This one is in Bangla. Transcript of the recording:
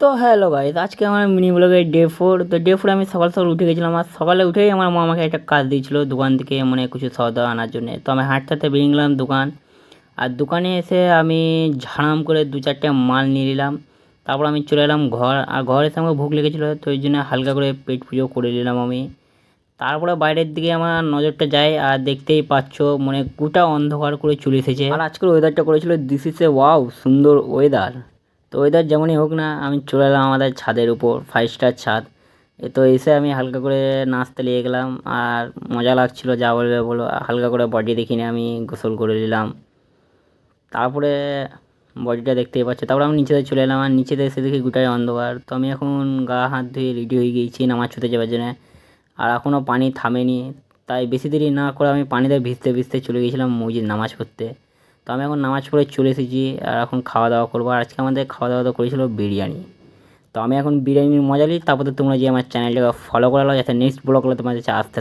তো হ্যালো গাইস, আজকে আমার মিনি ব্লগের ডে 4। তো ডে 4 আমি সকাল সকাল উঠে গেছিলাম। আর সকালে উঠেই আমার মা আমাকে একটা কাজ দিয়েছিল দোকান থেকে কিছু সওদা আনার জন্য। তো আমি হাঁটতে হাঁটতে বেরিয়ে গেলাম দোকান। আর দোকানে এসে আমি ঝাড়াম করে 2-4টে মাল নিয়ে নিলাম। তারপর আমি চলে এলাম ঘর। আর ঘরে এসে আমাকে ভুখ লেগেছিলো, তো ওই জন্য হালকা করে পেট পুজো করে নিলাম আমি। তারপরে বাইরের দিকে আমার নজরটা যায়, আর দেখতেই পাচ্ছ গোটা অন্ধকার করে চলে এসেছে। আর আজকের ওয়েদারটা করেছিল দিস ইজ এ ওয়াও সুন্দর ওয়েদার। তো ওয়েদার যেমনই হোক না, আমি চলে এলাম আমাদের ছাদের উপর, 5 স্টার ছাদ। তো এসে আমি হালকা করে নাচতে লেগে গেলাম। আর মজা লাগছিলো, যা বলবে বলো। হালকা করে বডি দেখিনি, আমি গোসল করে নিলাম। তারপরে বডিটা দেখতেই পাচ্ছ। তারপরে আমি নিচেতে চলে এলাম, আর নিচেতে এসে দেখি গোটাই অন্ধকার। তো আমি এখন গা হাত ধুয়ে রেডি হয়ে গিয়েছি নামাজ পড়তে যাওয়ার জন্য। আর এখনও পানি থামেনি, তাই বেশি দেরি না করে আমি পানিতে ভিজতে ভিজতে চলে গিয়েছিলাম মসজিদ নামাজ পড়তে। তো আমি এখন নামাজ পড়ে চলে এসেছি, আর এখন খাওয়া দাওয়া করবো। আর আজকে আমাদের খাওয়া দাওয়া তো করেছিল বিরিয়ানি। তো আমি এখন বিরিয়ানির মজা নিই। তারপরে তোমরা যে আমার চ্যানেলটাকে ফলো করে নাও, যাতে নেক্সট ব্লগগুলো তোমাদের কাছে আসতে